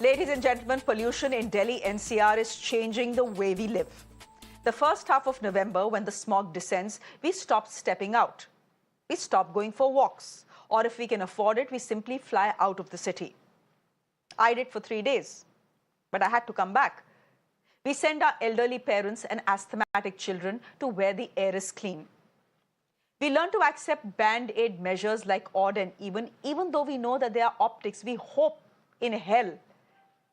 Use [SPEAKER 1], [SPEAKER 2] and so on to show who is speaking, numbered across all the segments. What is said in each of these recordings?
[SPEAKER 1] Ladies and gentlemen, pollution in Delhi NCR is changing the way we live. The first half of November, when the smog descends, we stop stepping out. We stop going for walks. Or if we can afford it, we simply fly out of the city. I did for 3 days, but I had to come back. We send our elderly parents and asthmatic children to where the air is clean. We learn to accept band-aid measures like odd and even though we know that they are optics. We hope in hell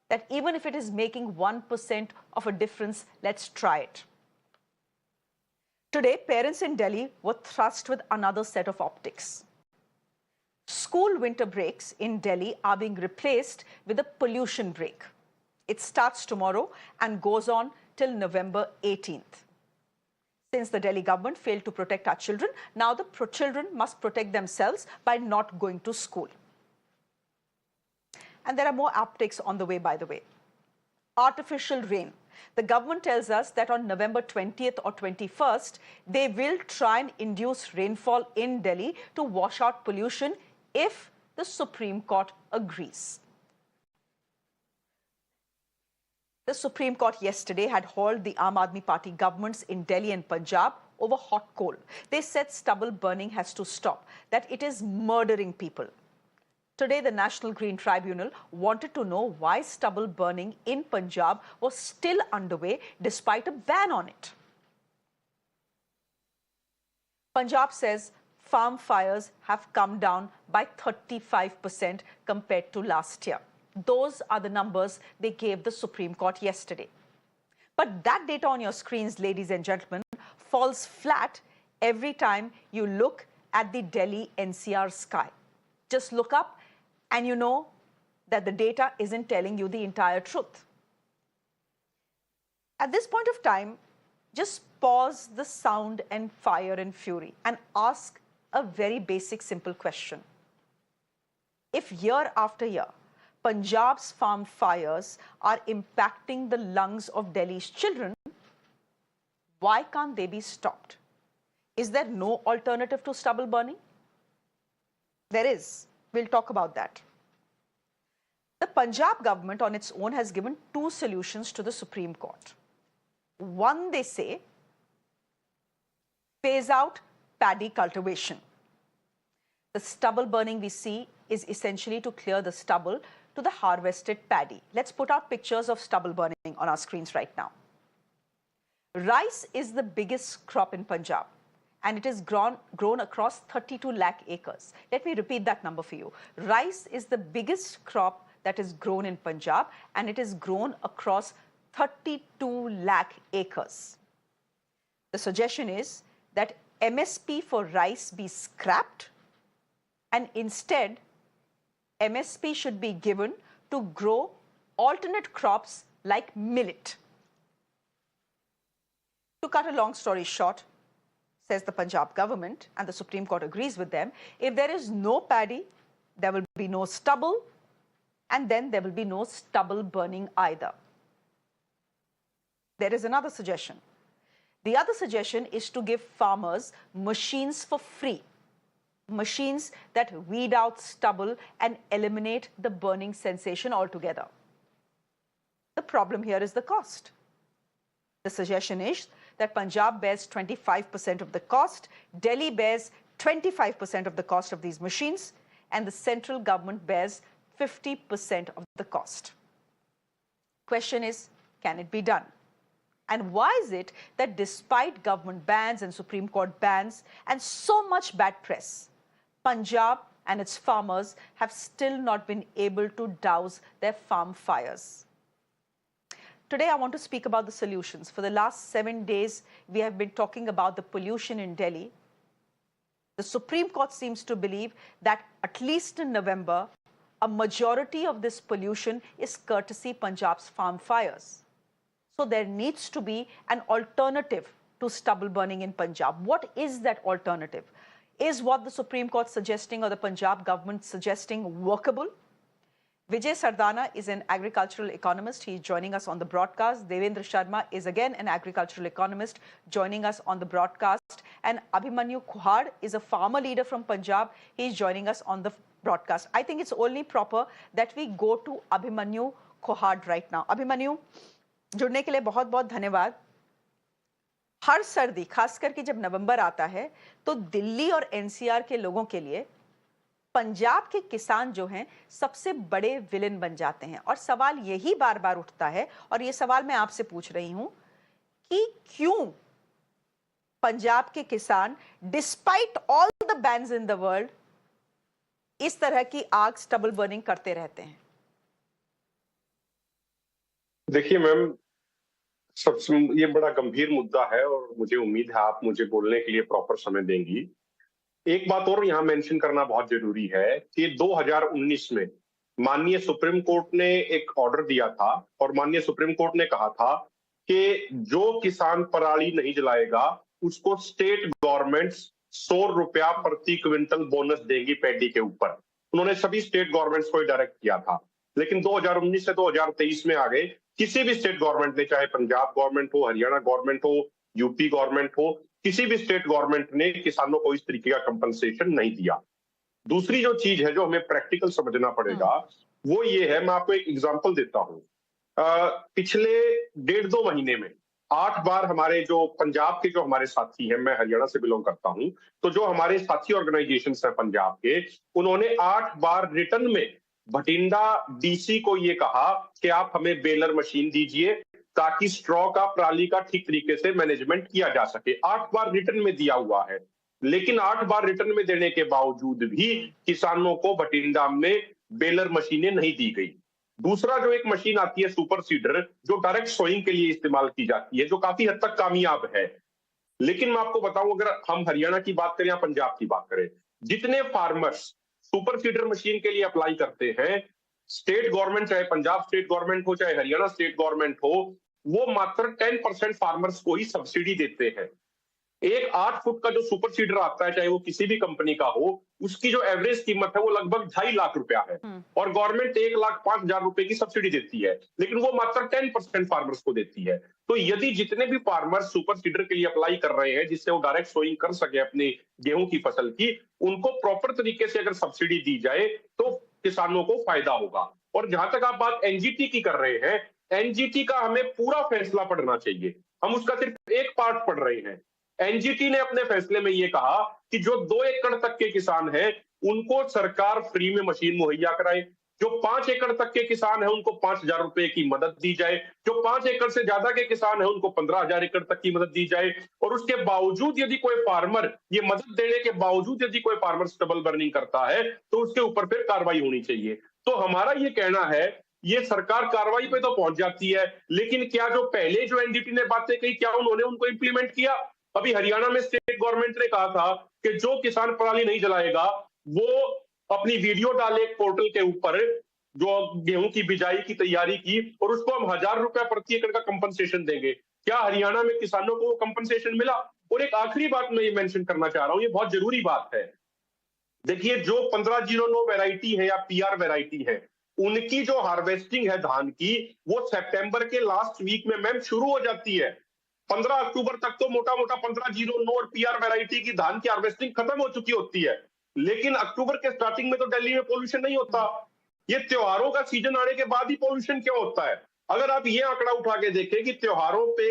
[SPEAKER 1] that even if it is making 1% of a difference, let's try it. Today, parents in Delhi were thrust with another set of optics. School winter breaks in Delhi are being replaced with a pollution break. It starts tomorrow and goes on till November 18th. Since the Delhi government failed to protect our children, now the children must protect themselves by not going to school. And there are more optics on the way, by the way. Artificial rain. The government tells us that on November 20th or 21st, they will try and induce rainfall in Delhi to wash out pollution if the Supreme Court agrees. The Supreme Court yesterday had hauled the Aam Aadmi Party governments in Delhi and Punjab over hot coal. They said stubble burning has to stop, that it is murdering people. Today, the National Green Tribunal wanted to know why stubble burning in Punjab was still underway despite a ban on it. Punjab says farm fires have come down by 35% compared to last year. Those are the numbers they gave the Supreme Court yesterday. But that data on your screens, ladies and gentlemen, falls flat every time you look at the Delhi NCR sky. Just look up and you know that the data isn't telling you the entire truth. At this point of time, just pause the sound and fire and fury and ask a very basic, simple question. If year after year, Punjab's farm fires are impacting the lungs of Delhi's children, why can't they be stopped? Is there no alternative to stubble burning? There is. We'll talk about that. The Punjab government on its own has given two solutions to the Supreme Court. One, they say, phase out paddy cultivation. The stubble burning we see is essentially to clear the stubble to the harvested paddy. Let's put out pictures of stubble burning on our screens right now. Rice is the biggest crop in Punjab, and it is grown across 32 lakh acres. Let me repeat that number for you. Rice is the biggest crop that is grown in Punjab, and it is grown across 32 lakh acres. The suggestion is that MSP for rice be scrapped, and instead, MSP should be given to grow alternate crops like millet. To cut a long story short, says the Punjab government, and the Supreme Court agrees with them, if there is no paddy, there will be no stubble, and then there will be no stubble burning either. There is another suggestion. The other suggestion is to give farmers machines for free, machines that weed out stubble and eliminate the burning sensation altogether. The problem here is the cost. The suggestion is that Punjab bears 25% of the cost, Delhi bears 25% of the cost of these machines, and the central government bears 50% of the cost. Question is, can it be done? And why is it that despite government bans and Supreme Court bans and so much bad press, Punjab and its farmers have still not been able to douse their farm fires? Today, I want to speak about the solutions. For the last 7 days, we have been talking about the pollution in Delhi. The Supreme Court seems to believe that at least in November, a majority of this pollution is courtesy Punjab's farm fires. So there needs to be an alternative to stubble burning in Punjab. What is that alternative? Is what the Supreme Court suggesting or the Punjab government suggesting workable? Vijay Sardana is an agricultural economist. He is joining us on the broadcast. Devendra Sharma is again an agricultural economist joining us on the broadcast. And Abhimanyu Kuhad is a farmer leader from Punjab. He is joining us on the broadcast. I think it's only proper that we go to Abhimanyu hard right now. Abhimanyu, जुड़ने के लिए बहुत बहुत धन्यवाद। हर सर्दी, खास करके जब नवंबर आता है, तो दिल्ली और एनसीआर के लोगों के लिए पंजाब के किसान जो हैं सबसे बड़े विलेन बन जाते हैं। और सवाल यही बार बार उठता है, और ये सवाल मैं आपसे पूछ रही हूं कि क्यों पंजाब के किसान despite all the bans in the world इस तरह की आग, स्टबल बर्निंग करते रहते हैं?
[SPEAKER 2] देखिए मैम, सबसे ये बड़ा गंभीर मुद्दा है और मुझे उम्मीद है आप मुझे बोलने के लिए प्रॉपर समय देंगी। एक बात और यहाँ मेंशन करना बहुत जरूरी है कि 2019 में माननीय सुप्रीम कोर्ट ने एक ऑर्डर दिया था और माननीय सुप्रीम कोर्ट ने कहा था कि जो किसान पराली नहीं जलाएगा उसको स्टेट गवर्नमेंट 100 रुपया प्रति क्विंटल बोनस देंगी पैडी के ऊपर। उन्होंने सभी स्टेट गवर्नमेंट्स को डायरेक्ट किया था, लेकिन 2019 से 2023 में आ गए। किसी भी स्टेट गवर्नमेंट ने, चाहे पंजाब गवर्नमेंट हो, हरियाणा गवर्नमेंट हो, यूपी गवर्नमेंट हो, किसी भी स्टेट गवर्नमेंट ने किसानों को इस तरीके का कंपनसेशन नहीं दिया। दूसरी जो चीज है जो हमें प्रैक्टिकल समझना पड़ेगा वो ये है, मैं आपको एक एग्जांपल देता हूं। पिछले 1.5-2 महीने में 8 बार हमारे जो पंजाब के जो हमारे साथी हैं, मैं हरियाणा से बिलोंग करता हूं, तो जो हमारे साथी ऑर्गेनाइजेशंस हैं पंजाब के, उन्होंने 8 बार रिटर्न में भटिंडा डीसी को ये कहा कि आप हमें बेलर मशीन दीजिए ताकि स्ट्रॉ का, पराली का ठीक तरीके से मैनेजमेंट किया जा सके। 8 बार रिटर्न में दिया हुआ है, लेकिन 8 बार रिटर्न में देने के बावजूद भी किसानों को भटिंडा में बेलर मशीनें नहीं दी गई। दूसरा जो एक मशीन आती है सुपर सीडर, जो डायरेक्ट सोइंग के लिए इस्तेमाल की जाती है, जो काफी हद तक कामयाब है। लेकिन मैं आपको बताऊं, अगर हम हरियाणा की बात करें या पंजाब की बात करें, जितने फार्मर्स सुपर सीडर मशीन के लिए अप्लाई करते हैं, स्टेट गवर्नमेंट, चाहे पंजाब स्टेट गवर्नमेंट हो चाहे हरियाणा स्टेट गवर्नमेंट हो, वो मात्र 10% फार्मर्स को ही सब्सिडी देते हैं। एक 8 फुट का जो सुपर सीडर आता है, चाहे वो किसी भी कंपनी का हो, उसकी जो एवरेज कीमत है वो लगभग 2.5 लाख रुपया है और गवर्नमेंट 1,05,000 रुपए की सब्सिडी देती है, लेकिन वो मात्र 10% फार्मर्स को देती है। तो यदि जितने भी फार्मर्स सुपर सीडर के लिए अप्लाई कर रहे हैं, जिससे वो डायरेक्ट सोइंग कर सके अपने गेहूं की फसल की, उनको प्रॉपर तरीके से अगर सब्सिडी दी जाए तो किसानों को फायदा होगा। और जहां तक आप बात एनजीटी की कर रहे हैं, एनजीटी का हमें पूरा फैसला पढ़ना चाहिए, हम उसका सिर्फ एक पार्ट पढ़ रहे हैं। एनजीटी ने अपने फैसले में यह कहा कि जो 2 एकड़ तक के किसान हैं उनको सरकार फ्री में मशीन मुहैया कराए, जो 5 एकड़ तक के किसान हैं उनको 5,000 रुपए की मदद दी जाए, जो 5 एकड़ से ज्यादा के किसान हैं उनको 15,000 एकड़ तक की मदद दी जाए। और उसके बावजूद यदि कोई फार्मर, ये मदद देने के बावजूद यदि कोई फार्मर स्टबल बर्निंग करता है तो उसके ऊपर फिर कार्रवाई होनी चाहिए। तो हमारा ये कहना है, ये सरकार कार्रवाई पे तो पहुंच जाती है, लेकिन क्या जो पहले जो एनजीटी ने बातें कही, क्या उन्होंने उनको इंप्लीमेंट किया? अभी हरियाणा में स्टेट गवर्नमेंट ने कहा था कि जो किसान पराली नहीं जलाएगा वो अपनी वीडियो डाले पोर्टल के ऊपर जो गेहूं की बिजाई की तैयारी की, और उसको हम 1,000 रुपया प्रति एकड़ का कंपनसेशन देंगे। क्या हरियाणा में किसानों को वो कंपनसेशन मिला? और एक आखिरी बात मैं ये मेंशन करना चाह रहा हूं, ये बहुत जरूरी बात है। देखिए, जो 1509 वैरायटी है या पीआर वैरायटी है, उनकी जो हार्वेस्टिंग है धान की, वो सितंबर के लास्ट वीक में मैम शुरू हो जाती है। 15 अक्टूबर तक तो मोटा मोटा 1509 और पीआर वैरायटी की धान की हार्वेस्टिंग खत्म हो चुकी होती है, लेकिन अक्टूबर के स्टार्टिंग में तो दिल्ली में पोल्यूशन नहीं होता। ये त्योहारों का सीजन आने के बाद ही पोल्यूशन क्यों होता है? अगर आप ये आंकड़ा उठा के देखें कि त्योहारों पे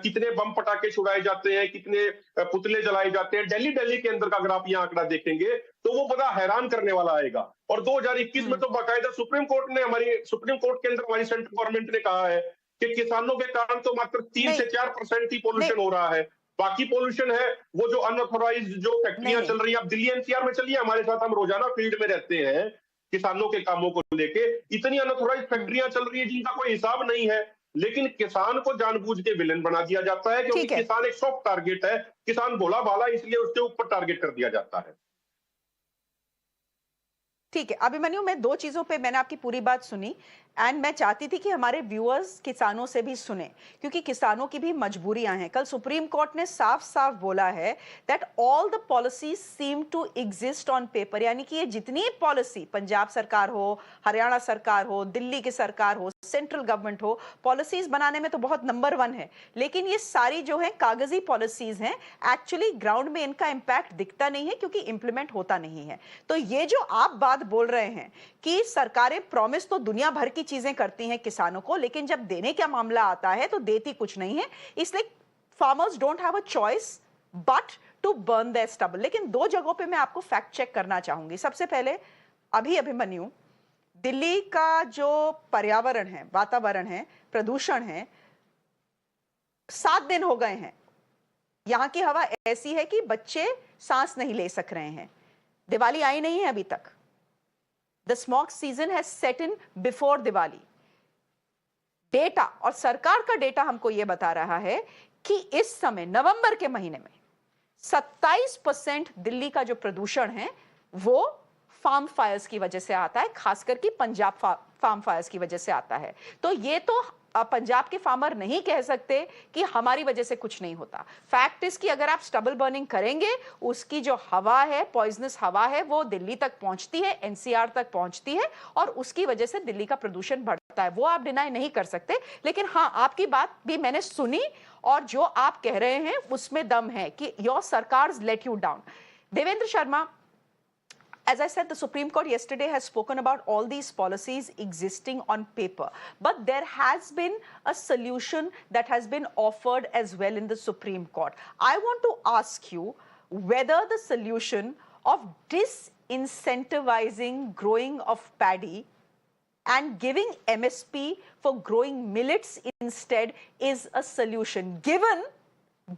[SPEAKER 2] कितने बम पटाखे छुड़ाए जाते हैं, कितने पुतले जलाए जाते हैं दिल्ली के अंदर का, अगर आप ये आंकड़ा देखेंगे तो वो बड़ा हैरान करने वाला आएगा। और 2021 में तो बाकायदा सुप्रीम कोर्ट के अंदर हमारी सेंट्रल गवर्नमेंट ने कहा है कि किसानों के कारण तो मात्र 3 से 4% ही पोल्यूशन हो रहा है, बाकी पोल्यूशन है वो जो अनऑथोराइज्ड जो फैक्ट्रियां चल रही है। आप दिल्ली एनसीआर में चलिए, हमारे साथ, हम रोजाना फील्ड में रहते हैं, किसानों के कामों को लेके इतनी अनऑथोराइज्ड फैक्ट्रियां चल रही है जिनका कोई हिसाब नहीं है, लेकिन किसान को जानबूझ के विलेन बना दिया जाता है क्योंकि किसान एक सॉफ्ट टारगेट है, किसान भोला भाला, इसलिए उसके ऊपर टारगेट कर दिया जाता है।
[SPEAKER 1] ठीक है अभिमन्यु, मैं 2 चीजों पे मैंने आपकी पूरी बात सुनी एंड मैं चाहती थी कि हमारे व्यूअर्स किसानों से भी सुने, क्योंकि किसानों की भी मजबूरियां हैं। कल सुप्रीम कोर्ट ने साफ साफ बोला है that all the policies seem to exist on paper, यानी कि ये जितनी पॉलिसी, पंजाब सरकार हो, हरियाणा सरकार हो, दिल्ली की सरकार हो, सेंट्रल गवर्नमेंट हो, पॉलिसीज बनाने में तो बहुत नंबर 1 है, लेकिन ये सारी जो है कागजी पॉलिसीज हैं, एक्चुअली ग्राउंड में इनका इंपैक्ट दिखता नहीं है क्योंकि इंप्लीमेंट होता नहीं है। तो ये जो आप बात बोल रहे हैं कि सरकारें प्रॉमिस तो दुनिया भर की चीजें करती हैं किसानों को, लेकिन जब देने का मामला आता है तो देती कुछ नहीं है। इसलिए farmers don't have a choice but to burn their stubble. लेकिन दो जगहों पे मैं आपको फैक्ट चेक करना चाहूंगी। सबसे पहले अभिमन्यु, दिल्ली का जो पर्यावरण है, वातावरण है, प्रदूषण है, 7 दिन हो गए हैं, यहां की हवा ऐसी है कि बच्चे सांस नहीं ले सक रहे हैं। दिवाली आई नहीं है अभी तक। The smog season has set in before Diwali. Data और सरकार का डेटा हमको यह बता रहा है कि इस समय नवंबर के महीने में 27% दिल्ली का जो प्रदूषण है वो फार्म फायर्स की वजह से आता है, खासकर कि पंजाब फार्म फायर्स की वजह से आता है। तो ये तो पंजाब के फार्मर नहीं कह सकते कि हमारी वजह से कुछ नहीं होता। फैक्ट इज कि अगर आप स्टबल बर्निंग करेंगे, उसकी जो हवा है, पॉइजनस हवा है, वो दिल्ली तक पहुंचती है, एनसीआर तक पहुंचती है और उसकी वजह से दिल्ली का प्रदूषण बढ़ता है। वो आप डिनाई नहीं कर सकते। लेकिन हाँ, आपकी बात भी मैंने सुनी और जो आप कह रहे हैं उसमें दम है कि योर सरकार let you down. Devendra Sharma, as I said, the Supreme Court yesterday has spoken about all these policies existing on paper, but there has been a solution that has been offered as well in the Supreme Court. I want to ask you whether the solution of disincentivizing growing of paddy and giving MSP for growing millets instead is a solution,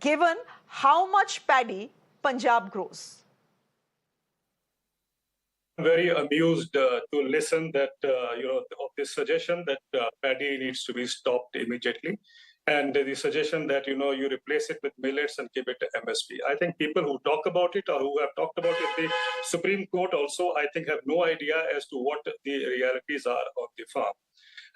[SPEAKER 1] given how much paddy Punjab grows.
[SPEAKER 3] Very amused to listen that of this suggestion that paddy needs to be stopped immediately, and the suggestion that you replace it with millets and give it to MSP. I think people who talk about it or who have talked about it, the Supreme Court also, I think, have no idea as to what the realities are of the farm.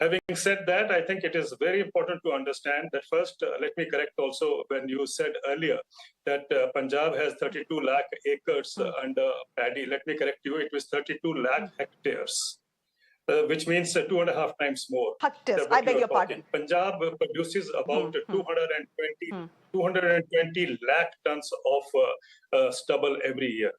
[SPEAKER 3] Having said that, I think it is very important to understand that first, let me correct also when you said earlier that Punjab has 32 lakh acres under paddy. Let me correct you, it was 32 lakh hectares, which means 2.5 times more.
[SPEAKER 1] Hectares, I beg your pardon.
[SPEAKER 3] Punjab produces about 220 lakh tons of stubble every year.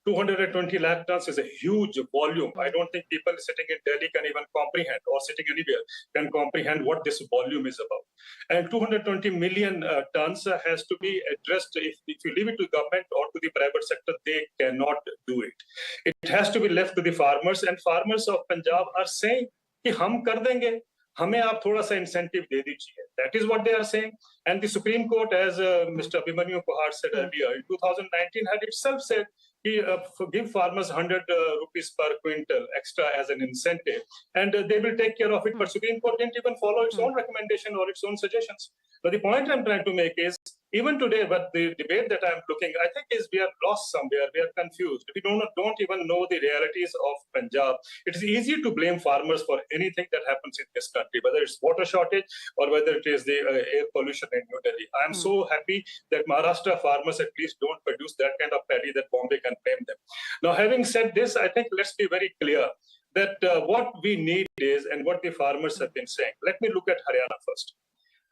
[SPEAKER 3] 220 lakh tons is a huge volume. I don't think people sitting in Delhi can even comprehend, or sitting anywhere can comprehend what this volume is about. And 220 million tons has to be addressed. If you leave it to government or to the private sector, they cannot do it. It has to be left to the farmers, and farmers of Punjab are saying कि हम कर देंगे, हमें आप थोड़ा सा incentive दे दीजिए. That is what they are saying. And the Supreme Court, as Mr. Abhimanyu Pahar said earlier, in 2019 had itself said give farmers 100 rupees per quintal extra as an incentive, and they will take care of it. But Supreme Court didn't even follow its own recommendation or its own suggestions. But the point I'm trying to make is, even today, but the debate that I'm looking, I think, is we are lost somewhere. We are confused. We don't even know the realities of Punjab. It is easy to blame farmers for anything that happens in this country, whether it's water shortage or whether it is the air pollution in New Delhi. I'm so happy that Maharashtra farmers at least don't produce that kind of paddy that Bombay can blame them. Now, having said this, I think let's be very clear that what we need is, and what the farmers have been saying. Let me look at Haryana first.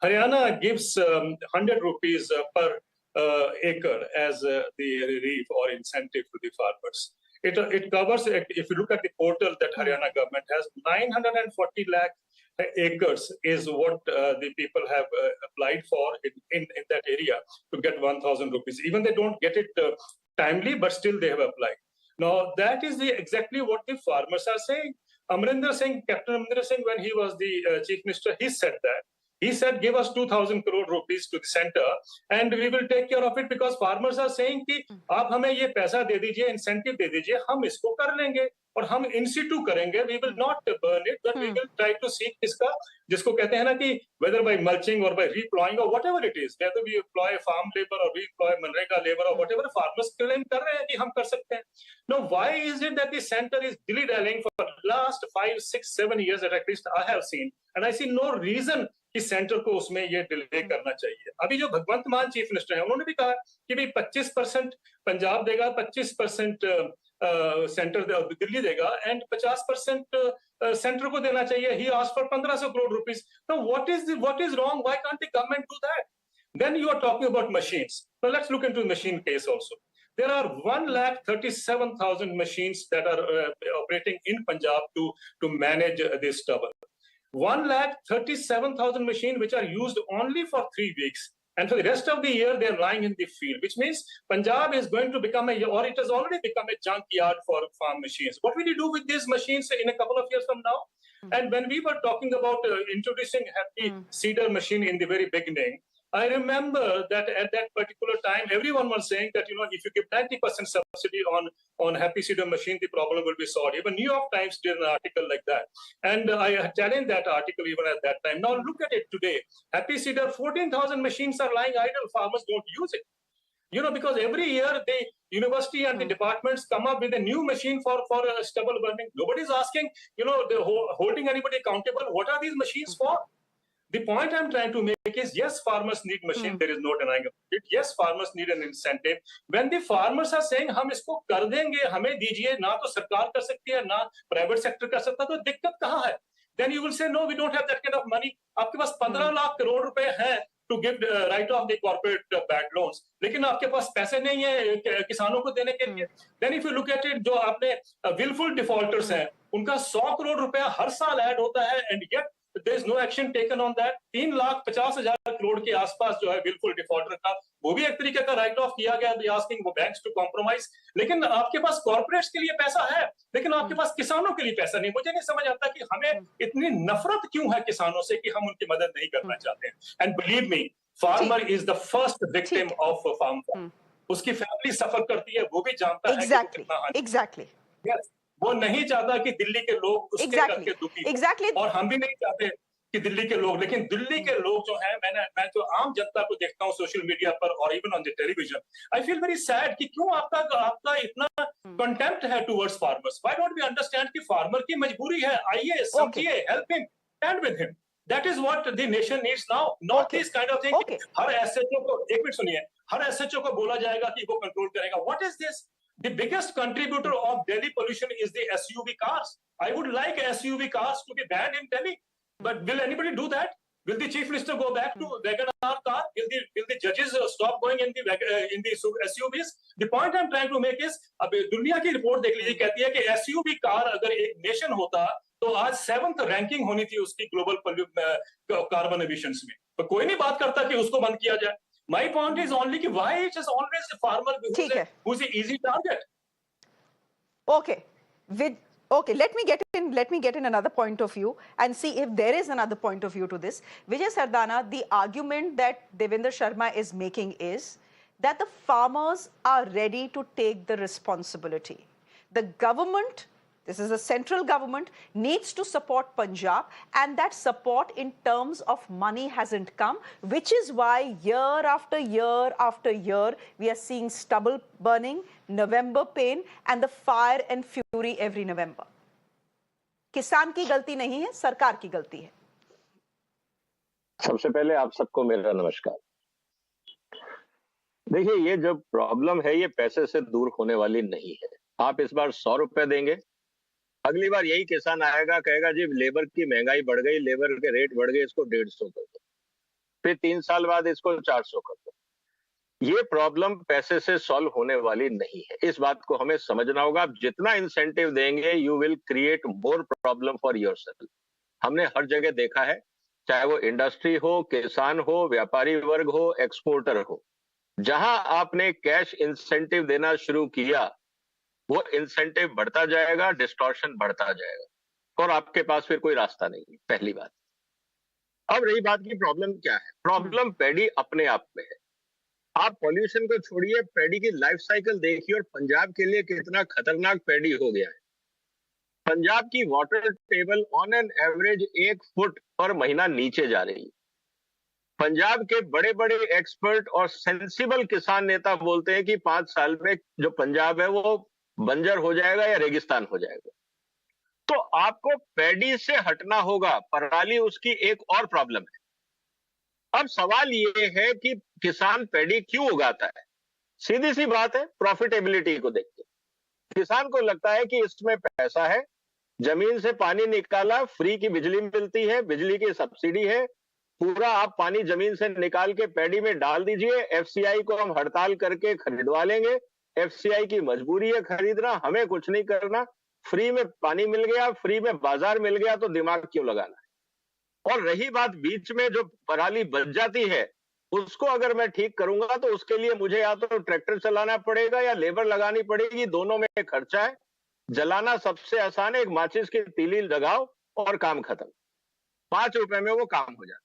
[SPEAKER 3] Haryana gives 100 rupees per acre as the relief or incentive to the farmers. It covers, if you look at the portal that Haryana government has, 940 lakh acres is what the people have applied for in that area to get 1,000 rupees. Even they don't get it timely, but still they have applied. Now, that is exactly what the farmers are saying. Amrinder Singh, Captain Amrinder Singh, when he was the chief minister, he said that. He said, give us 2,000 crore rupees to the center and we will take care of it, because farmers are saying कि आप हमें ये पैसा दे दीजिए, incentive दे दीजिए, हम इसको कर लेंगे और हम in situ करेंगे. We will not burn it, but we will try to seek इसका, जिसको कहते हैं ना कि whether by mulching or by replowing or whatever it is, whether we employ farm labor or we employ MNREGA labor or whatever, farmers claim कर रहे हैं कि हम कर सकते हैं. Now, why is it that the center is dilly-dallying for the last 5, 6, 7 years that at least I have seen, and I see no reason कि centre को उसमें ये डिले करना चाहिए. अभी जो भगवंत मान चीफ मिनिस्टर हैं, उन्होंने भी कहा कि भाई 25% पंजाब देगा, 25% सेंटर दिल्ली देगा एंड 50% सेंटर को देना चाहिए. He asked for 1,500 crore rupees. Now, what is wrong? Why can't the government do that? Then you are talking about machines. Now, let's look into the machine case also. There are 1,37,000 machines that are operating in Punjab to manage this stubble. 1,37,000 machines which are used only for 3 weeks. And for the rest of the year, they're lying in the field, which means Punjab is going to become or it has already become a junkyard for farm machines. What will you do with these machines in a couple of years from now? And when we were talking about introducing Happy Seeder machine in the very beginning, I remember that at that particular time, everyone was saying that, if you give 90% subsidy on Happy Seeder machine, the problem will be solved. Even New York Times did an article like that. And I challenged that article even at that time. Now look at it today. Happy Seeder, 14,000 machines are lying idle. Farmers don't use it. Because every year the university and the departments come up with a new machine for stubble burning. Nobody's asking, holding anybody accountable. What are these machines for? The point I'm trying to make is, yes, farmers need machine. There is no denying it. Yes, farmers need an incentive. When the farmers are saying, हम इसको कर देंगे, हमें दीजिए, ना तो सरकार कर सकती है, ना private sector कर सकता, तो दिक्कत कहाँ है? Then you will say, no, we don't have that kind of money. आपके पास 15 लाख करोड़ रुपए हैं to give write off the corporate bad loans. लेकिन आपके पास पैसे नहीं है किसानों को देने के लिए. Then if you look at it, जो आपने willful defaulters हैं, उनका 100 करोड़ रुपया हर साल ऐड होता है, and yet there is no action taken on that. 3,50,000 crore के आसपास जो है willful defaulter का, वो भी एक तरीके का राइट ऑफ किया गया, they asking वो banks to compromise. लेकिन आपके पास कॉर्पोरेट्स के लिए पैसा है, लेकिन आपके पास किसानों के लिए पैसा नहीं. मुझे नहीं समझ आता कि हमें इतनी नफरत क्यों है किसानों से कि हम उनकी मदद नहीं करना चाहते हैं. And believe me, farmer is the first victim of farm. उसकी फैमिली सफर करती है, वो भी जानता है कि कितना हानि.
[SPEAKER 1] Exactly.
[SPEAKER 3] Yes. वो नहीं चाहता कि दिल्ली के लोग उसके करके दुखी और हम भी नहीं चाहते कि दिल्ली के लोग, लेकिन दिल्ली के लोग जो हैं, मैं तो आम जनता को देखता हूँ सोशल मीडिया पर और even on the television, I feel very sad कि क्यों आपका इतना कंटेम्प्ट है towards farmers. Why don't we understand कि फार्मर की मजबूरी है, आइए समझिए, help him, stand with him. That is what the nation needs now, not this kind of thing. Her SHO को, एक मिनट सुनिए, हर एसएचओ को बोला जाएगा कि वो कंट्रोल करेगा. What is this? The biggest contributor of Delhi pollution is the SUV cars. I would like SUV cars to be banned in Delhi, but will anybody do that? Will the chief minister go back to WagonR car? Will the judges stop going in the SUVs? The point I'm trying to make is, अब दुनिया की report देख लीजिए, कहती है कि SUV car अगर एक नेशन होता तो आज 7th रैंकिंग होनी थी उसकी ग्लोबल कार्बन एमिशंस में. तो कोई नहीं बात करता कि उसको बंद किया जाए. My point is only कि why it is always the farmer who's the easy target.
[SPEAKER 1] Okay. Let me get in another point of view and see if there is another point of view to this. Vijay Sardana, the argument that Devendra Sharma is making is that the farmers are ready to take the responsibility. The government, this is a central government, needs to support Punjab, and that support in terms of money hasn't come, which is why year after year after year, we are seeing stubble burning, November pain, and the fire and fury every November. किसान की गलती नहीं है, सरकार की गलती है.
[SPEAKER 4] सबसे पहले आप सबको मेरा नमस्कार. देखिए, ये जो प्रॉब्लम है, ये पैसे से दूर होने वाली नहीं है. आप इस बार 100 रुपए देंगे, अगली बार यही किसान आएगा, कहेगा जी लेबर की महंगाई बढ़ गई, लेबर के रेट बढ़ गए, इसको 150 कर दो, फिर 3 साल बाद इसको 400 कर दो. ये प्रॉब्लम पैसे से सॉल्व होने वाली नहीं है. इस बात को हमें समझना होगा. आप जितना इंसेंटिव देंगे, you will create more problem for yourself. हमने हर जगह देखा है, चाहे वो इंडस्ट्री हो, किसान हो, व्यापारी वर्ग हो, एक्सपोर्टर हो, जहां आपने कैश इंसेंटिव देना शुरू किया, वो इंसेंटिव बढ़ता जाएगा, डिस्टॉर्शन बढ़ता जाएगा, और आपके पास फिर कोई रास्ता नहीं है. पहली बात. अब रही बात की प्रॉब्लम क्या है. प्रॉब्लम पैडी अपने आप में है. आप पॉल्यूशन को छोड़िए, पैडी की लाइफ साइकिल देखिए, और पंजाब के लिए कितना खतरनाक पैडी हो गया है. पंजाब की water table on an average 1 foot पर महीना नीचे जा रही है. पंजाब के बड़े बड़े एक्सपर्ट और सेंसिबल किसान नेता बोलते हैं कि 5 साल में जो पंजाब है वो बंजर हो जाएगा या रेगिस्तान हो जाएगा. तो आपको पैडी से हटना होगा. पराली उसकी एक और प्रॉब्लम है. अब सवाल ये है कि किसान पैडी क्यों उगाता है. सीधी सी बात है, प्रॉफिटेबिलिटी को देखते. किसान को लगता है कि इसमें पैसा है, जमीन से पानी निकाला, फ्री की बिजली मिलती है, बिजली की सब्सिडी है, पूरा आप पानी जमीन से निकाल के पैडी में डाल दीजिए, एफसीआई को हम हड़ताल करके खरीदवा लेंगे, एफसीआई की मजबूरी है खरीदना, हमें कुछ नहीं करना, फ्री में पानी मिल गया, फ्री में बाजार मिल गया, तो दिमाग क्यों लगाना है. और रही बात बीच में जो पराली बच जाती है, उसको अगर मैं ठीक करूंगा तो उसके लिए मुझे या तो ट्रैक्टर चलाना पड़ेगा या लेबर लगानी पड़ेगी, दोनों में खर्चा है। जलाना सबसे आसान है, एक माचिस की तीली लगाओ और काम खत्म, 5 रुपए में वो काम हो जाता।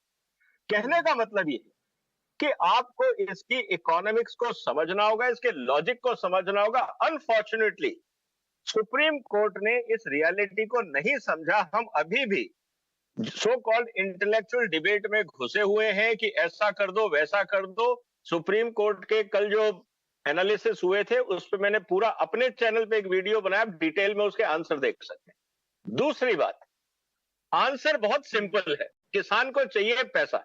[SPEAKER 4] कहने का मतलब ये है कि आपको इसकी इकोनॉमिक्स को समझना होगा, इसके लॉजिक को समझना होगा। अनफॉर्चुनेटली सुप्रीम कोर्ट ने इस रियलिटी को नहीं समझा। हम अभी भी सो कॉल्ड इंटेलेक्चुअल डिबेट में घुसे हुए हैं कि ऐसा कर दो वैसा कर दो। सुप्रीम कोर्ट के कल जो एनालिसिस हुए थे उस पर मैंने पूरा अपने चैनल पे एक वीडियो बनाया, डिटेल में उसके आंसर देख सकते हैं। दूसरी बात, आंसर बहुत सिंपल है, किसान को चाहिए पैसा।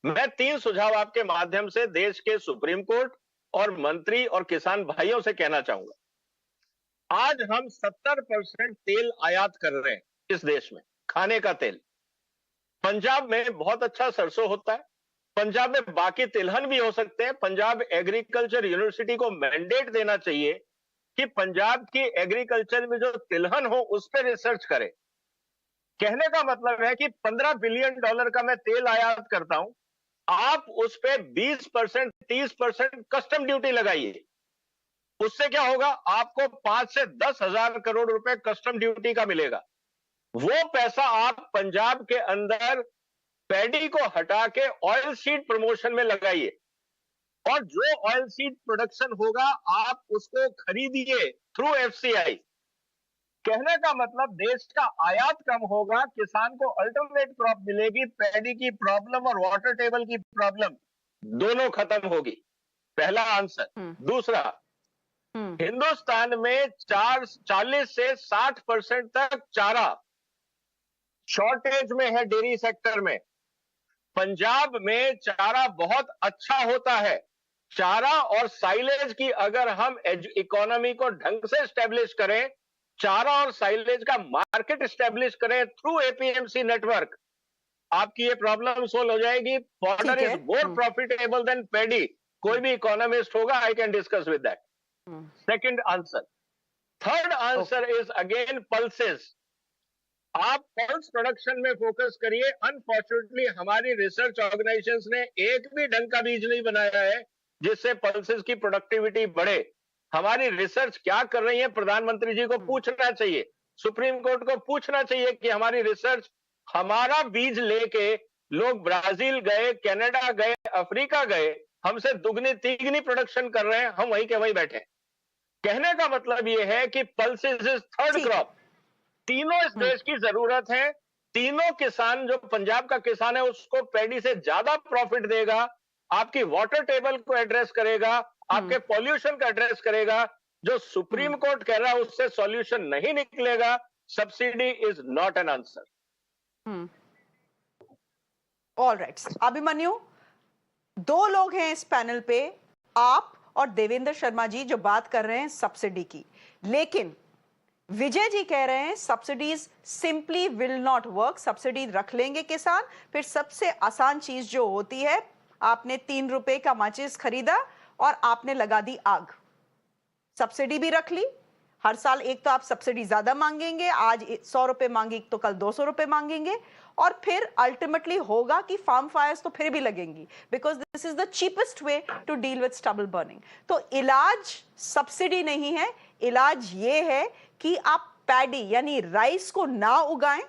[SPEAKER 4] मैं 3 सुझाव आपके माध्यम से देश के सुप्रीम कोर्ट और मंत्री और किसान भाइयों से कहना चाहूंगा। आज हम 70% तेल आयात कर रहे हैं इस देश में, खाने का तेल। पंजाब में बहुत अच्छा सरसों होता है, पंजाब में बाकी तिलहन भी हो सकते हैं। पंजाब एग्रीकल्चर यूनिवर्सिटी को मैंडेट देना चाहिए कि पंजाब की एग्रीकल्चर में जो तिलहन हो उस पर रिसर्च करे। कहने का मतलब है कि $15 बिलियन का मैं तेल आयात करता हूं, आप उस पे 20% 30% कस्टम ड्यूटी लगाइए। उससे क्या होगा, आपको 5 से 10 हजार करोड़ रुपए कस्टम ड्यूटी का मिलेगा। वो पैसा आप पंजाब के अंदर पैडी को हटा के ऑयल सीड प्रमोशन में लगाइए, और जो ऑयल सीड प्रोडक्शन होगा आप उसको खरीदिए थ्रू एफसीआई। कहने का मतलब देश का आयात कम होगा, किसान को अल्टरनेट क्रॉप मिलेगी, पैडी की प्रॉब्लम और वाटर टेबल की प्रॉब्लम दोनों खत्म होगी। पहला आंसर। दूसरा, हिंदुस्तान में 40 से 60% तक चारा शॉर्टेज में है डेयरी सेक्टर में। पंजाब में चारा बहुत अच्छा होता है। चारा और साइलेज की अगर हम इकोनॉमी को ढंग से स्टैब्लिश करें, चारा और साइलेज का मार्केट स्टैब्लिश करें थ्रू एपीएमसी नेटवर्क, आपकी ये प्रॉब्लम सोल्व हो जाएगी। Fodder is more profitable than paddy. कोई भी इकोनॉमिस्ट होगा, I can discuss with that. Second answer. Third answer is again pulses. आप पल्स प्रोडक्शन में फोकस करिए। अनफॉर्चुनेटली हमारी रिसर्च ऑर्गेनाइजेशंस ने एक भी ढंग का बीज नहीं बनाया है जिससे पल्सेस की प्रोडक्टिविटी बढ़े। हमारी रिसर्च क्या कर रही है, प्रधानमंत्री जी को पूछना चाहिए, सुप्रीम कोर्ट को पूछना चाहिए कि हमारी रिसर्च, हमारा बीज लेके लोग ब्राजील गए, कनाडा गए, अफ्रीका गए, हमसे दुगनी तिगनी प्रोडक्शन कर रहे हैं, हम वहीं के वहीं बैठे। कहने का मतलब यह है कि पल्सेस इज थर्ड क्रॉप। तीनों इस देश की जरूरत है। तीनों किसान, जो पंजाब का किसान है उसको पैडी से ज्यादा प्रॉफिट देगा, आपकी वाटर टेबल को एड्रेस करेगा, आपके पॉल्यूशन का एड्रेस करेगा। जो सुप्रीम कोर्ट कह रहा है उससे सॉल्यूशन नहीं निकलेगा। Subsidy is not an answer.
[SPEAKER 1] Alright Abhimanyu, 2 लोग हैं इस पैनल पे, आप और देवेंद्र शर्मा जी, जो बात कर रहे हैं सब्सिडी की। लेकिन विजय जी कह रहे हैं subsidies simply will not work. Subsidy रख लेंगे किसान, फिर सबसे आसान चीज जो होती है, आपने 3 रुपए का माचिस खरीदा और आपने लगा दी आग, सब्सिडी भी रख ली। हर साल एक तो आप सब्सिडी ज्यादा मांगेंगे, आज 100 रुपए मांगी तो कल 200 रुपए मांगेंगे, और फिर अल्टीमेटली होगा कि फार्म फायर्स तो फिर भी लगेंगी, because this is the cheapest way to deal with stubble burning. तो इलाज सब्सिडी नहीं है, इलाज ये है कि आप पैडी यानी राइस को ना उगाएं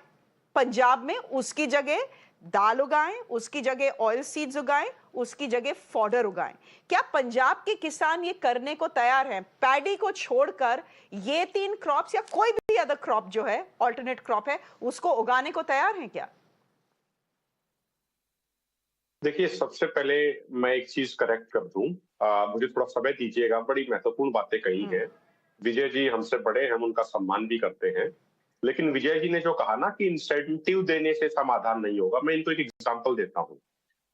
[SPEAKER 1] पंजाब में, उसकी जगह दाल उगाएं, उसकी जगह ऑयल सीड्स उगाएं, उसकी जगह फॉडर उगाएं। क्या पंजाब के किसान ये करने को तैयार हैं? पैडी को छोड़कर ये 3 क्रॉप्स या कोई भी अदर क्रॉप जो है, ऑल्टरनेट क्रॉप है, उसको उगाने को तैयार हैं क्या?
[SPEAKER 2] देखिए, सबसे पहले मैं एक चीज करेक्ट कर दूं, मुझे थोड़ा समय दीजिएगा, बड़ी महत्वपूर्ण बातें कही हैं। विजय जी हमसे बड़े हैं, हम उनका सम्मान भी करते हैं, लेकिन विजय जी ने जो कहा ना कि इंसेंटिव देने से समाधान नहीं होगा, मैं इनको एक एग्जांपल देता हूं।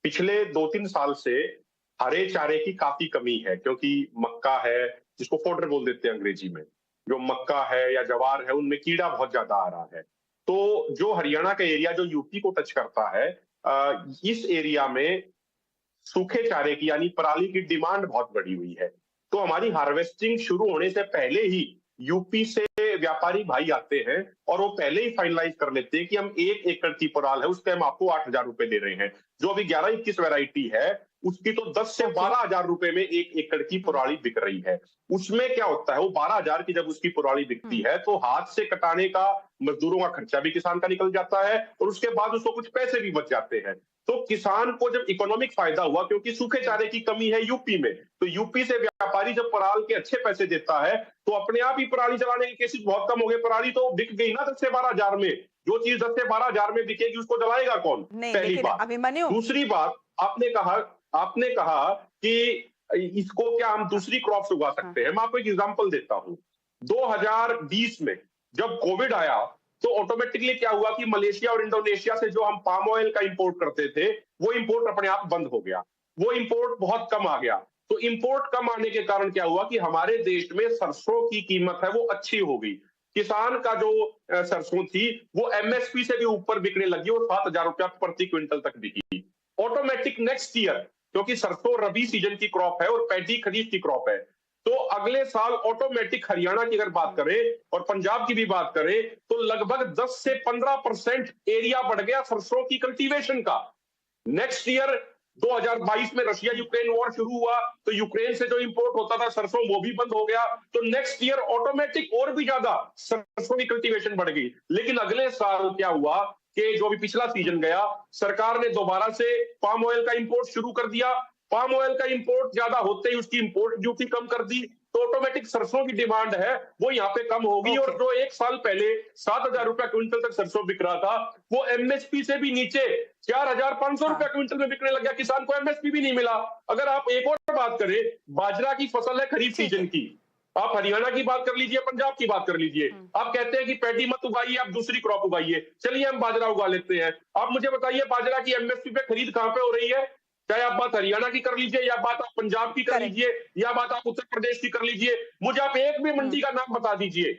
[SPEAKER 2] पिछले 2-3 साल से हरे चारे की काफी कमी है, क्योंकि मक्का है, जिसको फोडर बोल देते हैं अंग्रेजी में, जो मक्का है या जवार है, उनमें कीड़ा बहुत ज्यादा आ रहा है। तो जो हरियाणा का एरिया जो यूपी को टच करता है, इस एरिया में सूखे चारे की यानी पराली की डिमांड बहुत बढ़ी हुई है। तो हमारी हार्वेस्टिंग शुरू होने से पहले ही यूपी से व्यापारी भाई आते हैं और वो पहले ही फाइनलाइज कर लेते हैं कि हम 1 एकड़ की पराल है उसके हम आपको 8,000 रुपए दे रहे हैं। जो अभी 11-21 वैरायटी है उसकी तो 10 से 12,000 रुपए में 1 एकड़ की पराली बिक रही है। उसमें क्या होता है, वो 12,000 की जब उसकी पराली बिकती है तो हाथ से कटाने का मजदूरों का खर्चा भी किसान का निकल जाता है और उसके बाद उसको कुछ पैसे भी बच जाते हैं। तो किसान को जब इकोनॉमिक फायदा हुआ, क्योंकि सूखे चारे की कमी है यूपी में, तो यूपी से व्यापारी जब पराल के अच्छे पैसे देता है तो अपने आप ही पराली जलाने के केसेस बहुत कम हो गए। पराली तो बिक गई ना 10 से 12,000 में। जो चीज 10 से 12,000 में बिकेगी उसको जलाएगा कौन? पहली बात।
[SPEAKER 1] अभिमन्यु,
[SPEAKER 2] दूसरी बात, आपने कहा कि इसको क्या हम दूसरी क्रॉप्स उगा सकते हैं। मैं आपको एक एग्जांपल देता हूं। 2020 में जब कोविड आया तो ऑटोमेटिकली क्या हुआ कि मलेशिया और इंडोनेशिया से जो हम पाम ऑयल का इंपोर्ट करते थे वो इंपोर्ट अपने आप बंद हो गया। वो इंपोर्ट बहुत कम आ गया। तो इंपोर्ट कम आने के कारण क्या हुआ कि हमारे देश में सरसों की कीमत है वो अच्छी हो गई। किसान का जो सरसों थी वो एमएसपी से भी ऊपर बिकने लगी और 7,000 रुपया प्रति क्विंटल तक बिकी। ऑटोमेटिक नेक्स्ट ईयर, क्योंकि सरसों रबी सीजन की क्रॉप है और पैडी खरीफ की क्रॉप है, तो अगले साल ऑटोमेटिक हरियाणा की अगर बात करें और पंजाब की भी बात करें तो लगभग 10 से 15% एरिया बढ़ गया सरसों की कल्टीवेशन का। नेक्स्ट ईयर 2022 में रशिया यूक्रेन वॉर शुरू हुआ तो यूक्रेन से जो इंपोर्ट होता था सरसों वो भी बंद हो गया। तो नेक्स्ट ईयर ऑटोमेटिक और भी ज्यादा सरसों की कल्टीवेशन बढ़ गई। लेकिन अगले साल क्या हुआ कि जो भी पिछला सीजन गया, सरकार ने दोबारा से पाम ऑयल का इंपोर्ट शुरू कर दिया। पाम ऑयल का इंपोर्ट ज्यादा होते ही उसकी इंपोर्ट ड्यूटी कम कर दी, तो ऑटोमेटिक सरसों की डिमांड है वो यहाँ पे कम होगी। और जो एक साल पहले 7,000 रुपया क्विंटल तक सरसों बिक रहा था वो एमएसपी से भी नीचे 4,500 रुपया क्विंटल में बिकने लग गया। किसान को एमएसपी भी नहीं मिला। अगर आप एक और बात करें, बाजरा की फसल है खरीफ सीजन की, आप हरियाणा की बात कर लीजिए, पंजाब की बात कर लीजिए, आप कहते हैं कि पैडी मत उगाइए, आप दूसरी क्रॉप उगाइए। चलिए हम बाजरा उगा लेते हैं। आप मुझे बताइए बाजरा की एमएसपी पे खरीद कहां पे हो रही है? चाहे आप बात हरियाणा की कर लीजिए या बात आप पंजाब की कर लीजिए या बात आप उत्तर प्रदेश की कर लीजिए, मुझे आप एक भी मंडी का नाम बता दीजिए।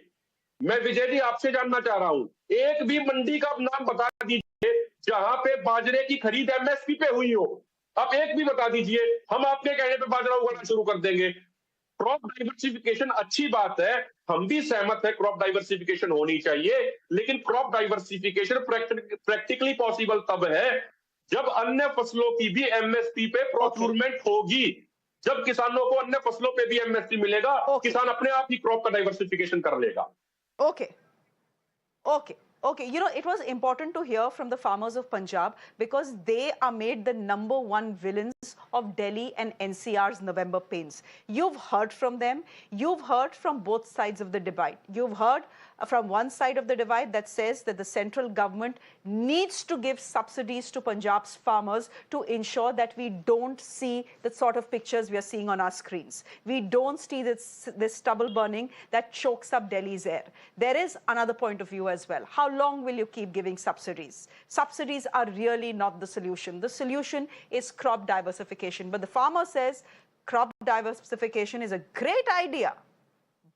[SPEAKER 2] मैं विजय जी आपसे जानना चाह रहा हूं, एक भी मंडी का नाम बता दीजिए जहां पे बाजरे की खरीद एमएसपी पे हुई हो। आप एक भी बता दीजिए, हम आपके कहने पे बाजरा उगाना शुरू कर देंगे। क्रॉप डाइवर्सिफिकेशन अच्छी बात है, हम भी सहमत है क्रॉप डाइवर्सिफिकेशन होनी चाहिए, लेकिन क्रॉप डाइवर्सिफिकेशन प्रैक्टिकली पॉसिबल तब है जब अन्य फसलों की भी एमएसपी पे प्रोक्योरमेंट होगी। जब किसानों को अन्य फसलों पे भी एमएसपी मिलेगा, किसान अपने आप ही क्रॉप का डाइवर्सिफिकेशन कर लेगा।
[SPEAKER 1] Okay, you know, it was important to hear from the farmers of Punjab because they are made the #1 villains of Delhi and NCR's November pains. You've heard from them. You've heard from both sides of the divide. You've heard from one side of the divide that says that the central government needs to give subsidies to Punjab's farmers to ensure that we don't see the sort of pictures we are seeing on our screens. We don't see this stubble burning that chokes up Delhi's air. There is another point of view as well. How long will you keep giving subsidies? Subsidies are really not the solution. The solution is crop diversification. But the farmer says crop diversification is a great idea.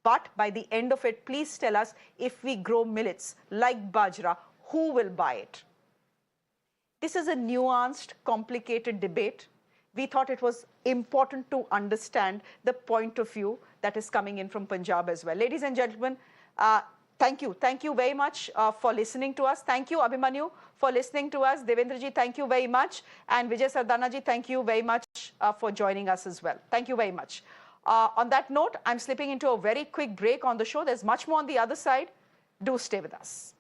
[SPEAKER 1] But by the end of it, please tell us, if we grow millets like bajra, who will buy it? This is a nuanced, complicated debate. We thought it was important to understand the point of view that is coming in from Punjab as well. Ladies and gentlemen, thank you. Thank you very much for listening to us. Thank you, Abhimanyu, for listening to us. Devendra ji, thank you very much. And Vijay Sardana ji, thank you very much for joining us as well. Thank you very much. On that note, I'm slipping into a very quick break on the show. There's much more on the other side. Do stay with us.